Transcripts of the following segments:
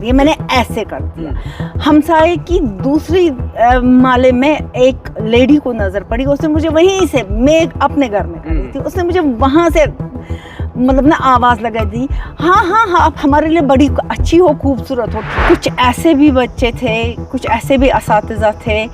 दिए, मैंने ऐसे कर दिया। हमसाए की दूसरी माले में एक लेडी को नज़र पड़ी, उसने मुझे वहीं से, मैं अपने घर में खड़ी थी, उसने मुझे वहाँ से मतलब ना आवाज़ लगा दी, हाँ हाँ हाँ आप हमारे लिए बड़ी अच्छी हो, खूबसूरत हो। कुछ ऐसे भी बच्चे थे, कुछ ऐसे भी असातिज़ा थे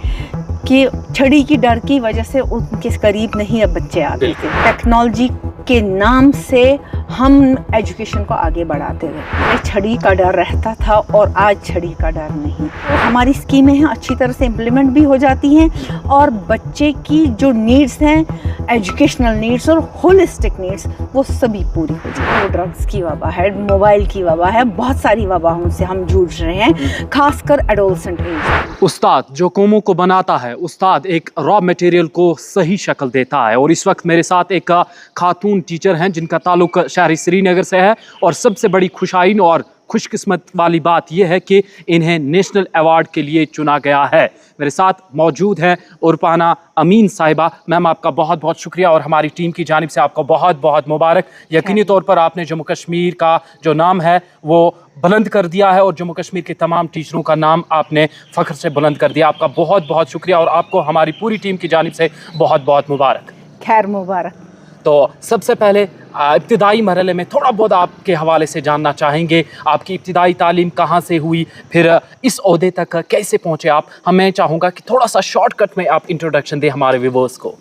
कि छड़ी की डर की वजह से उनके करीब नहीं अब बच्चे आते थे। टेक्नोलॉजी के नाम से हम एजुकेशन को आगे बढ़ाते रहे। छड़ी का डर रहता था और आज छड़ी का डर नहीं। तो हमारी स्कीमें हैं अच्छी तरह से इम्प्लीमेंट भी हो जाती हैं और बच्चे की जो नीड्स हैं, एजुकेशनल नीड्स और होलिस्टिक नीड्स, वो सभी पूरी हो जाती हैं। ड्रग्स की वबा है, मोबाइल की वबा है, बहुत सारी वबाओं से हम जूझ रहे हैं, खासकर एडोलसेंट एज। उस्ताद जो कौमों को बनाता है, उस्ताद एक रॉ मटेरियल को सही शक्ल देता है। और इस वक्त मेरे साथ एक खातून टीचर हैं जिनका ताल्लुक शहरी श्रीनगर से है और सबसे बड़ी खुशाइन और खुशकिस्मत वाली बात यह है कि इन्हें नेशनल अवार्ड के लिए चुना गया है। मेरे साथ मौजूद है उर्पाना अमीन साहिबा। मैम आपका बहुत बहुत शुक्रिया और हमारी टीम की जानिब से आपको बहुत बहुत मुबारक। यकीनी तौर पर आपने जम्मू कश्मीर का जो नाम है वो बुलंद कर दिया है और जम्मू कश्मीर के तमाम टीचरों का नाम आपने फ़ख्र से बुलंद कर दिया। आपका बहुत बहुत शुक्रिया और आपको हमारी पूरी टीम की जानिब से बहुत बहुत मुबारक। खैर मुबारक। तो सबसे पहले इब्तिदाई मरहले में थोड़ा बहुत आपके हवाले से जानना चाहेंगे, आपकी इब्तिदाई तालीम कहाँ से हुई, फिर इस ओहदे तक कैसे पहुँचे आप। हमें चाहूँगा कि थोड़ा सा शॉर्टकट में आप इंट्रोडक्शन दें हमारे व्यूअर्स को।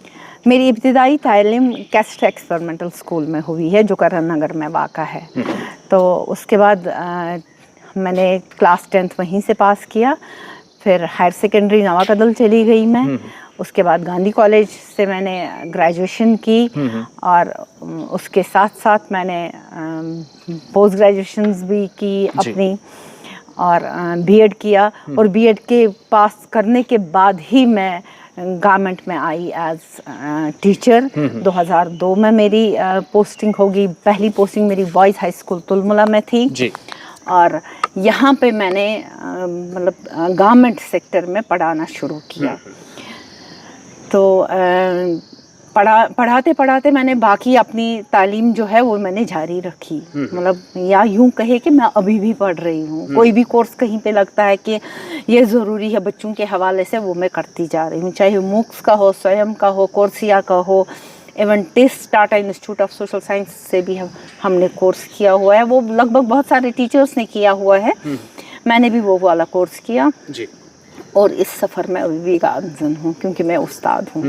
मेरी इब्तिदाई तालीम कैस्ट एक्सपेरिमेंटल स्कूल में हुई है जो करण नगर में वाक़ा है। तो उसके बाद मैंने क्लास 10th वहीं से पास किया, फिर हायर सेकेंडरी नवाकदल चली गई मैं। उसके बाद गांधी कॉलेज से मैंने ग्रेजुएशन की और उसके साथ साथ मैंने पोस्ट ग्रेजुएशंस भी की अपनी और बीएड किया। और बीएड के पास करने के बाद ही मैं गवर्नमेंट में आई एज टीचर। 2002 में मेरी पोस्टिंग होगी। पहली पोस्टिंग मेरी बॉयज़ हाई स्कूल तुलमुला में थी जी। और यहाँ पे मैंने मतलब गवर्नमेंट सेक्टर में पढ़ाना शुरू किया। तो पढ़ाते पढ़ाते मैंने बाकी अपनी तालीम जो है वो मैंने जारी रखी। मतलब या यूं कहे कि मैं अभी भी पढ़ रही हूँ। कोई भी कोर्स कहीं पे लगता है कि ये ज़रूरी है बच्चों के हवाले से, वो मैं करती जा रही हूँ, चाहे मूक्स का हो, स्वयं का हो, कोर्सिया का हो, even TISS Tata institute of social science से भी हमने कोर्स किया हुआ है। वो लगभग बहुत सारे टीचर्स ने किया हुआ है, मैंने भी वो वाला कोर्स किया जी। और इस सफ़र में अभी भी गामज़न हूँ क्योंकि मैं उस्ताद हूँ।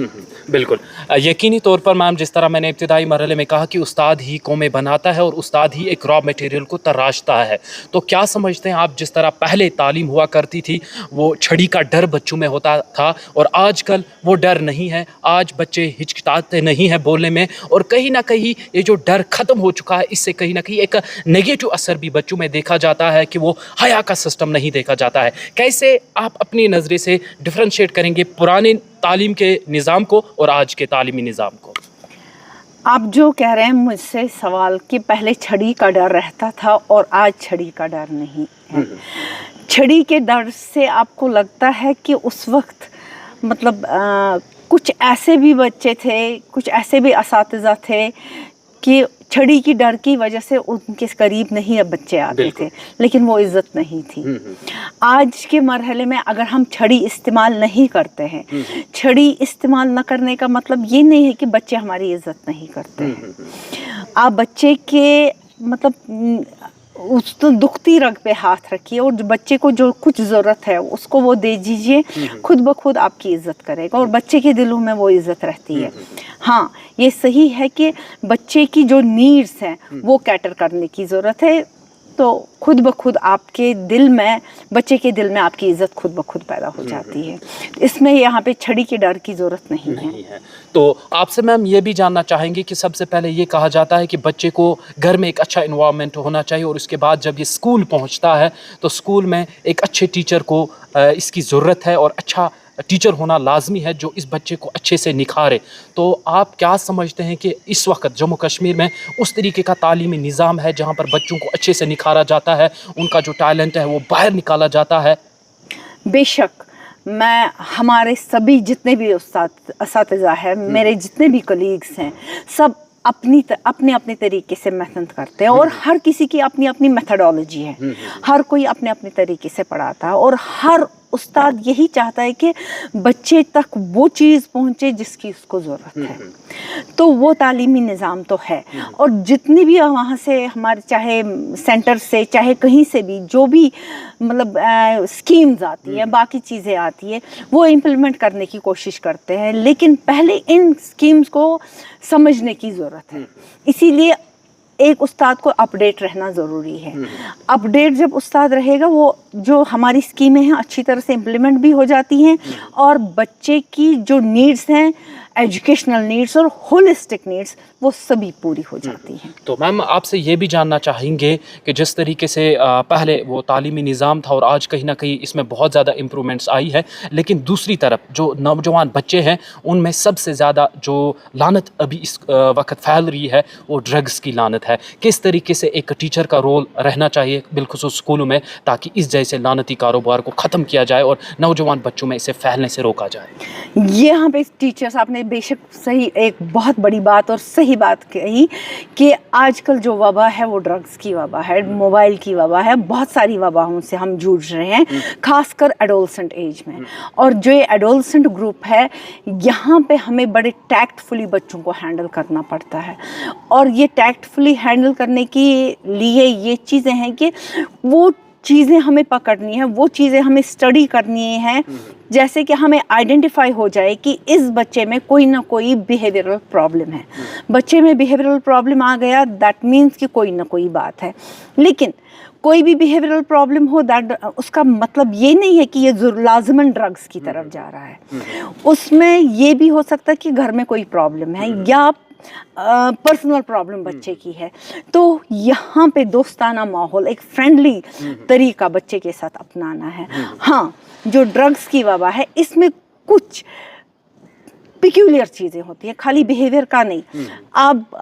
बिल्कुल यकीनी तौर पर मैम, जिस तरह मैंने इब्तिदाई मरहले में कहा कि उस्ताद ही कौमें बनाता है और उस्ताद ही एक रॉ मटेरियल को तराशता है, तो क्या समझते हैं आप जिस तरह पहले तालीम हुआ करती थी वो छड़ी का डर बच्चों में होता था और आजकल वो डर नहीं है, आज बच्चे हिचकिचाते नहीं हैं बोलने में और कहीं ना कहीं ये जो डर ख़त्म हो चुका है, इससे कहीं ना कहीं एक नेगेटिव असर भी बच्चों में देखा जाता है कि वो हया का सिस्टम नहीं देखा जाता है। कैसे आप अपनी नज़रे से डिफरेंशिएट करेंगे पुराने तालीम के निज़ाम को और आज के तालीमी निज़ाम को? आप जो कह रहे हैं मुझसे सवाल कि पहले छड़ी का डर रहता था और आज छड़ी का डर नहीं है। छड़ी के डर से आपको लगता है कि उस वक्त मतलब कुछ ऐसे भी बच्चे थे, कुछ ऐसे भी असातिज़ा थे कि छड़ी की डर की वजह से उनके करीब नहीं अब बच्चे आते थे, लेकिन वो इज़्ज़त नहीं थी। आज के मरहले में अगर हम छड़ी इस्तेमाल नहीं करते हैं, छड़ी इस्तेमाल न करने का मतलब ये नहीं है कि बच्चे हमारी इज़्ज़त नहीं करते हैं। आप बच्चे के मतलब उस तो दुखती रग पे हाथ रखिए और बच्चे को जो कुछ ज़रूरत है उसको वो दे दीजिए, खुद ब खुद आपकी इज़्ज़त करेगा और बच्चे के दिलों में वो इज़्ज़त रहती है। हाँ, ये सही है कि बच्चे की जो नीड्स हैं वो कैटर करने की ज़रूरत है, तो खुद ब खुद आपके दिल में, बच्चे के दिल में आपकी इज़्ज़त खुद ब खुद पैदा हो जाती है। इसमें यहाँ पे छड़ी के डर की ज़रूरत नहीं है। तो आपसे मैम ये भी जानना चाहेंगे कि सबसे पहले ये कहा जाता है कि बच्चे को घर में एक अच्छा इन्वायरमेंट होना चाहिए और उसके बाद जब ये स्कूल पहुँचता है तो स्कूल में एक अच्छे टीचर को इसकी ज़रूरत है और अच्छा टीचर होना लाजमी है जो इस बच्चे को अच्छे से निखारे। तो आप क्या समझते हैं कि इस वक्त जम्मू कश्मीर में उस तरीके का तालीमी निज़ाम है जहाँ पर बच्चों को अच्छे से निखारा जाता है, उनका जो टैलेंट है वो बाहर निकाला जाता है? बेशक, मैं हमारे सभी जितने भी उस्ताद असातिज़ा हैं, मेरे जितने भी कलीग्स हैं, सब اپنے اپنے طریقے سے محنت کرتے ہیں اور ہر کسی کی اپنی اپنی میتھڈالوجی ہے, ہر کوئی اپنے اپنے طریقے سے پڑھاتا ہے اور ہر استاد یہی چاہتا ہے کہ بچے تک وہ چیز پہنچے جس کی اس کو ضرورت ہے. تو وہ تعلیمی نظام تو ہے, اور جتنی بھی وہاں سے ہمارے چاہے سینٹر سے چاہے کہیں سے بھی جو بھی مطلب اسکیمز آتی ہیں, باقی چیزیں آتی ہیں, وہ امپلیمنٹ کرنے کی کوشش کرتے ہیں, لیکن پہلے ان اسکیمز کو سمجھنے کی ضرورت ہے. اسی لیے ایک استاد کو اپڈیٹ رہنا ضروری ہے. اپڈیٹ جب استاد رہے گا, وہ جو ہماری اسکیمیں ہیں اچھی طرح سے امپلیمنٹ بھی ہو جاتی ہیں, اور بچے کی جو نیڈس ہیں, ایجوکیشنل نیڈس اور ہولسٹک نیڈس, وہ سبھی پوری ہو جاتی ہیں. تو میم آپ سے یہ بھی جاننا چاہیں گے کہ جس طریقے سے پہلے وہ تعلیمی نظام تھا اور آج کہیں نہ کہیں اس میں بہت زیادہ امپرومنٹس آئی ہے, لیکن دوسری طرف جو نوجوان بچے ہیں ان میں سب سے زیادہ جو لعنت ابھی اس وقت پھیل رہی ہے وہ ڈرگس کی لعنت ہے. کس طریقے سے ایک ٹیچر کا رول رہنا چاہیے بالخصوص اسکولوں میں تاکہ اس جیسے لعنتی کاروبار کو ختم کیا جائے اور نوجوان بچوں میں اسے پھیلنے سے روکا جائے؟ یہاں پہ ٹیچرس آپ نے بے شک صحیح ایک بہت بڑی بات اور صحیح بات کہی کہ آج کل جو وبا ہے وہ ڈرگس کی وبا ہے, موبائل کی وبا ہے, بہت ساری وباؤں سے ہم جوجھ رہے ہیں, خاص کر ایڈولسنٹ ایج میں. اور جو یہ ایڈولسنٹ گروپ ہے یہاں پہ ہمیں بڑے ٹیکٹ فلی بچوں کو ہینڈل کرنا پڑتا ہے, اور یہ ٹیکٹ فلی ہینڈل کرنے کے لیے یہ چیزیں ہیں کہ وہ چیزیں ہمیں پکڑنی ہے, وہ چیزیں ہمیں اسٹڈی کرنی ہیں, جیسے کہ ہمیں آئیڈینٹیفائی ہو جائے کہ اس بچے میں کوئی نہ کوئی بیہیویئرل پرابلم ہے. بچے میں بیہیویئرل پرابلم آ گیا, دیٹ مینس کہ کوئی نہ کوئی بات ہے. لیکن کوئی بھی بیہیویئرل پرابلم ہو, اس کا مطلب یہ نہیں ہے کہ یہ لازماً ڈرگس کی طرف جا رہا ہے. اس میں یہ بھی ہو سکتا ہے کہ گھر میں کوئی پرابلم ہے یا پرسنل پرابلم بچے کی ہے. تو یہاں پہ دوستانہ ماحول, ایک فرینڈلی طریقہ بچے کے ساتھ اپنانا ہے. ہاں, جو ڈرگس کی وبا ہے اس میں کچھ پیکیولر چیزیں ہوتی ہیں, خالی بیہیویئر کا نہیں. اب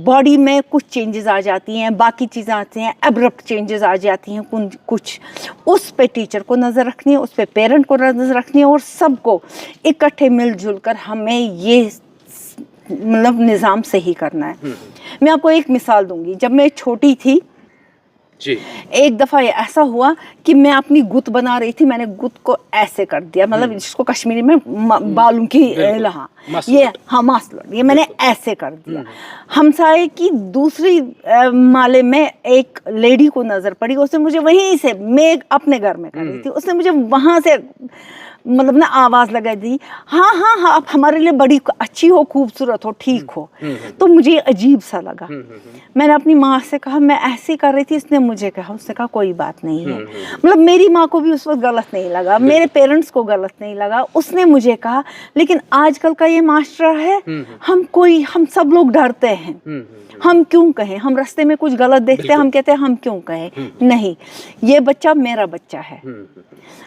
باڈی میں کچھ چینجز آ جاتی ہیں, باقی چیزیں آتی ہیں, ایبرپٹ چینجز آ جاتی ہیں کچھ. اس پہ ٹیچر کو نظر رکھنی ہے, اس پہ پیرنٹ کو نظر رکھنی ہے, اور سب کو اکٹھے مل جل کر ہمیں یہ مطلب نظام صحیح کرنا ہے. میں آپ کو ایک مثال دوں گی. جب میں چھوٹی تھی جی, ایک دفعہ یہ ایسا ہوا کہ میں اپنی گت بنا رہی تھی, میں نے گت کو ایسے کر دیا, مطلب جس کو کشمیری میں بالوں کی لہا, یہ ہاں ماسلٹ, یہ میں نے ایسے کر دیا. ہمسائے کی دوسری مالے میں ایک لیڈی کو نظر پڑی, اس نے مجھے وہیں سے, میں اپنے گھر میں کر رہی تھی, اس نے مجھے وہاں سے مطلب نا آواز لگا دی, ہاں ہاں ہاں آپ ہمارے لیے بڑی اچھی ہو, خوبصورت ہو, ٹھیک ہو. تو مجھے عجیب سا لگا. میں نے اپنی ماں سے کہا میں ایسے کر رہی تھی, اس نے مجھے کہا, اس نے کہا کوئی بات نہیں ہے. مطلب میری ماں کو بھی اس وقت غلط نہیں لگا, میرے پیرنٹس کو غلط نہیں لگا, اس نے مجھے کہا. لیکن آج کل کا یہ معاشرہ ہے, ہم سب لوگ ڈرتے ہیں, ہم کیوں کہیں, ہم راستے میں کچھ غلط دیکھتے ہیں, ہم کہتے ہیں ہم کیوں کہیں. نہیں, یہ بچہ میرا بچہ ہے,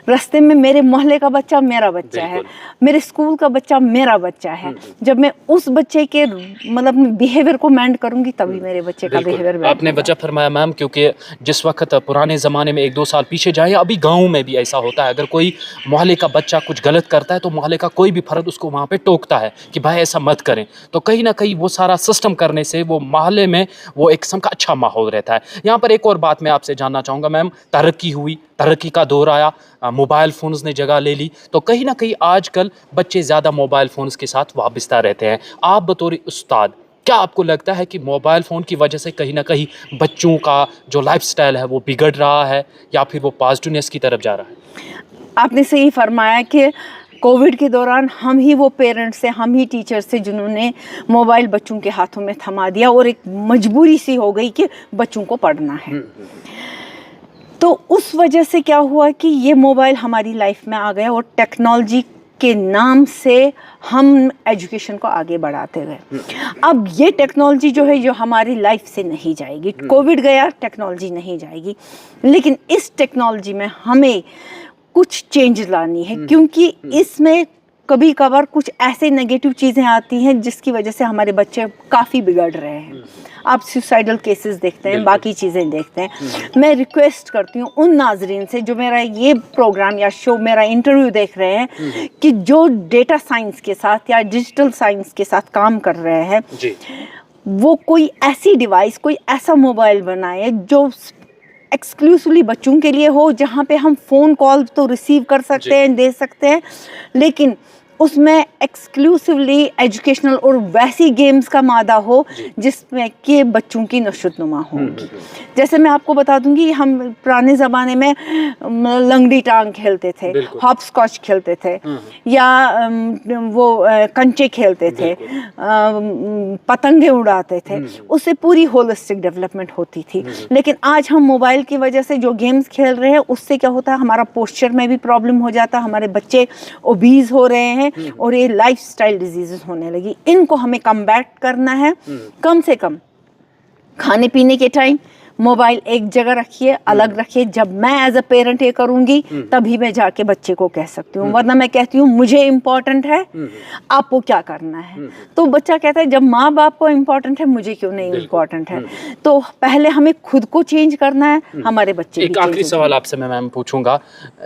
راستے میں میرے محلے کا بچہ میرا بچہ ہے, میرے اسکول کا بچہ میرا بچہ ہے. جب میں اس بچے کے مطلب بیہیویئر کو مینڈ کروں گی تبھی میرے بچے کا بیہیویئر. آپ نے وجہ فرمایا میم, کیونکہ جس وقت پرانے زمانے میں 1-2 سال پیچھے جائے, ابھی گاؤں میں بھی ایسا ہوتا ہے, اگر کوئی محلے کا بچہ کچھ غلط کرتا ہے تو محلے کا کوئی بھی فرد اس کو وہاں پہ ٹوکتا ہے کہ بھائی ایسا مت کریں. تو کہیں نہ کہیں وہ سارا سسٹم کرنے سے وہ محلے میں وہ ایک قسم کا اچھا ماحول رہتا ہے. یہاں پر ایک اور بات میں آپ سے جاننا چاہوں گا میم, ترقی ہوئی, ترقی کا دور آیا, موبائل فونز نے جگہ لے لی, تو کہیں نہ کہیں آج کل بچے زیادہ موبائل فونز کے ساتھ وابستہ رہتے ہیں. آپ بطور استاد کیا آپ کو لگتا ہے کہ موبائل فون کی وجہ سے کہیں نہ کہیں بچوں کا جو لائف سٹائل ہے وہ بگڑ رہا ہے یا پھر وہ پازیٹیونیس کی طرف جا رہا ہے؟ آپ نے صحیح فرمایا کہ کووڈ کے دوران ہم ہی وہ پیرنٹس سے, ہم ہی ٹیچرس سے جنہوں نے موبائل بچوں کے ہاتھوں میں تھما دیا, اور ایک مجبوری سی ہو گئی کہ بچوں کو پڑھنا ہے. تو اس وجہ سے کیا ہوا کہ یہ موبائل ہماری لائف میں آ گیا, اور ٹیکنالوجی کے نام سے ہم ایجوکیشن کو آگے بڑھاتے گئے. اب یہ ٹیکنالوجی جو ہے جو ہماری لائف سے نہیں جائے گی. کووڈ گیا, ٹیکنالوجی نہیں جائے گی, لیکن اس ٹیکنالوجی میں ہمیں کچھ چینج لانی ہے, کیونکہ اس میں کبھی کبھار کچھ ایسے نیگیٹو چیزیں آتی ہیں جس کی وجہ سے ہمارے بچے کافی بگڑ رہے ہیں. آپ سوسائڈل کیسز دیکھتے ہیں, باقی چیزیں دیکھتے ہیں. میں ریکویسٹ کرتی ہوں ان ناظرین سے جو میرا یہ پروگرام یا شو, میرا انٹرویو دیکھ رہے ہیں, کہ جو ڈیٹا سائنس کے ساتھ یا ڈیجیٹل سائنس کے ساتھ کام کر رہے ہیں, वो कोई ऐसी डिवाइस, कोई ऐसा मोबाइल बनाए जो एक्सक्लूसिवली बच्चों के लिए हो, जहाँ पे हम फ़ोन कॉल तो रिसीव कर सकते हैं, दे सकते हैं, लेकिन उसमें एक्सक्लूसिवली एजुकेशनल और वैसी गेम्स का मादा हो जिसमें कि बच्चों की नशोनुमा होगी। जैसे मैं आपको बता दूंगी, हम पुराने ज़माने में लंगड़ी टांग खेलते थे, हॉप स्कॉच खेलते थे, या वो कंचे खेलते थे, पतंगे उड़ाते थे, उससे पूरी होलिस्टिक डेवलपमेंट होती थी। लेकिन आज हम मोबाइल की वजह से जो गेम्स खेल रहे हैं, उससे क्या होता है, हमारा पोस्चर में भी प्रॉब्लम हो जाता है, हमारे बच्चे ओबीज हो रहे हैं और ये लाइफस्टाइल डिजीजेस होने लगी। इनको हमें कम्बैट करना है। कम से कम खाने पीने के टाइम मोबाइल एक जगह रखिए, अलग रखिए। जब मैं एज अ पेरेंट ये करूंगी तभी मैं जाके बच्चे को कह सकती हूँ, वरना मैं कहती हूँ मुझे इम्पोर्टेंट है, आपको क्या करना है। तो बच्चा कहता है जब माँ बाप को इम्पोर्टेंट है, मुझे क्यों नहीं इम्पोर्टेंट है। तो पहले हमें खुद को चेंज करना है, हमारे बच्चे एक आखिरी सवाल आपसे मैं मैम पूछूंगा,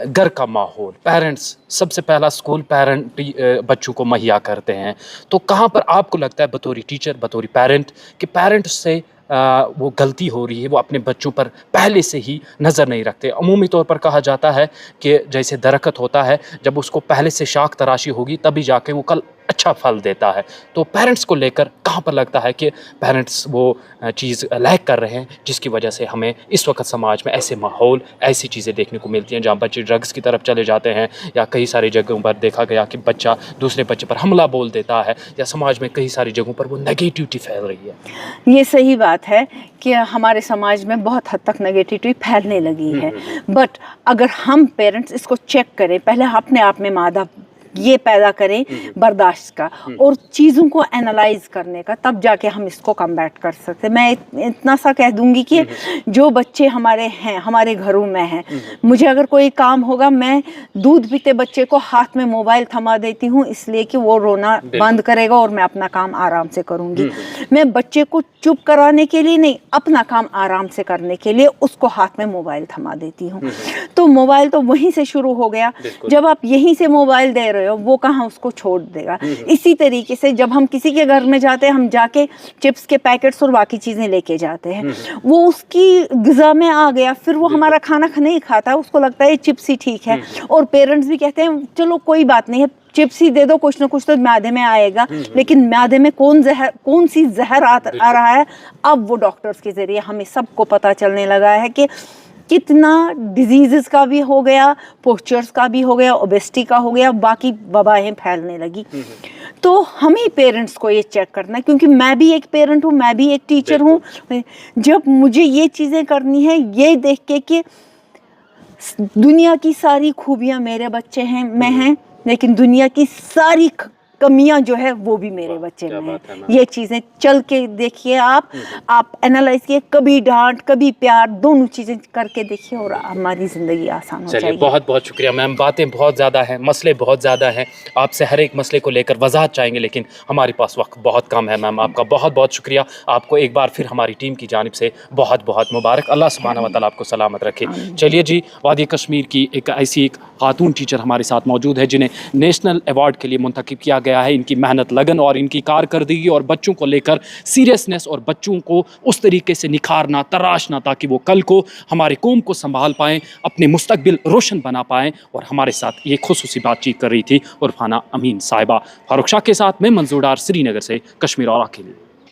घर का माहौल, पेरेंट्स सबसे पहला स्कूल पेरेंट बच्चों को मुहैया करते हैं, तो कहाँ पर आपको लगता है बतौर टीचर, बतौर पेरेंट, कि पेरेंट्स से वो गलती हो रही है, वो अपने बच्चों पर पहले से ही नज़र नहीं रखते। अमूमी तौर पर कहा जाता है कि जैसे दरख्त होता है, जब उसको पहले से शाख तराशी होगी तभी जाके वो कल अच्छा फल देता है। तो पेरेंट्स को लेकर कहाँ पर लगता है कि पेरेंट्स वो चीज़ लैक कर रहे हैं, जिसकी वजह से हमें इस वक्त समाज में ऐसे माहौल, ऐसी चीज़ें देखने को मिलती हैं जहाँ बच्चे ड्रग्स की तरफ चले जाते हैं, या कई सारी जगहों पर देखा गया कि बच्चा दूसरे बच्चे पर हमला बोल देता है, या समाज में कई सारी जगहों पर वो नेगेटिविटी फैल रही है। ये सही बात है कि हमारे समाज में बहुत हद तक नेगेटिविटी फैलने लगी है, बट अगर हम पेरेंट्स इसको चेक करें, पहले अपने आप में मादा ये पैदा करें बर्दाश्त का और चीज़ों को एनालाइज करने का, तब जाके हम इसको कम्बैट कर सकते हैं। मैं इतना सा कह दूंगी कि जो बच्चे हमारे हैं, हमारे घरों में हैं, मुझे अगर कोई काम होगा, मैं दूध पीते बच्चे को हाथ में मोबाइल थमा देती हूँ, इसलिए कि वो रोना बंद करेगा और मैं अपना काम आराम से करूँगी। मैं बच्चे को चुप कराने के लिए नहीं, अपना काम आराम से करने के लिए उसको हाथ में मोबाइल थमा देती हूँ। तो मोबाइल तो वहीं से शुरू हो गया। जब आप यहीं से मोबाइल दे रहे हो, वो कहाँ उसको छोड़ देगा। इसी तरीके से जब हम किसी के घर में जाते हैं, हम जाके चिप्स के पैकेट्स और बाकी चीज़ें लेके जाते हैं, वो उसकी ग़िज़ा में आ गया, फिर वो हमारा खाना नहीं खाता, उसको लगता है चिप्स ही ठीक है। और पेरेंट्स भी कहते हैं चलो कोई बात नहीं है, चिप्स ही दे दो, कुछ ना कुछ तो म्यादे में आएगा। लेकिन म्यादे में कौन सी जहर आ रहा है, अब वो डॉक्टर्स के ज़रिए हमें सबको पता चलने लगा है कि कितना डिजीज़ का भी हो गया, पोस्चर्स का भी हो गया, ओबेसिटी का हो गया, बाकी वबाएं फैलने लगी। तो हमें पेरेंट्स को ये चेक करना है, क्योंकि मैं भी एक पेरेंट हूँ, मैं भी एक टीचर हूँ। जब मुझे ये चीज़ें करनी है, ये देख के कि दुनिया की सारी खूबियाँ मेरे बच्चे हैं, मैं हैं, लेकिन दुनिया की सारी कमियां जो है वो भी मेरे बच्चे में है। ये चीज़ें चल के देखिए, आप एनालाइज किए, कभी डांट कभी प्यार, दोनों चीज़ें करके देखिए और हमारी ज़िंदगी आसान हो जाएगी। बहुत बहुत शुक्रिया मैम, बातें बहुत ज़्यादा हैं, मसले बहुत ज़्यादा हैं, आपसे हर एक मसले को लेकर वजाहत चाहेंगे, लेकिन हमारे पास वक्त बहुत कम है। मैम आपका बहुत बहुत शुक्रिया, आपको एक बार फिर हमारी टीम की जानिब से बहुत बहुत मुबारक। अल्लाह सुब्हानहू व तआला आपको सलामत रखे। चलिए जी, वादी कश्मीर की एक ऐसी एक खातून टीचर हमारे साथ मौजूद है जिन्हें नेशनल अवार्ड के लिए मुंतखब किया गया है। इनकी मेहनत, लगन और इनकी कारकर्दगी और बच्चों को लेकर सीरियसनेस और बच्चों को उस तरीके से निखारना, तराशना, ताकि वो कल को हमारे कौम को संभाल पाएँ, अपने मुस्तकबिल रोशन बना पाएँ। और हमारे साथ ये खुसूसी बातचीत कर रही थी उरफाना अमीन साहिबा। फारूक शाह के साथ मैं मंजूर डार, श्रीनगर से कश्मीर औरा के लिए।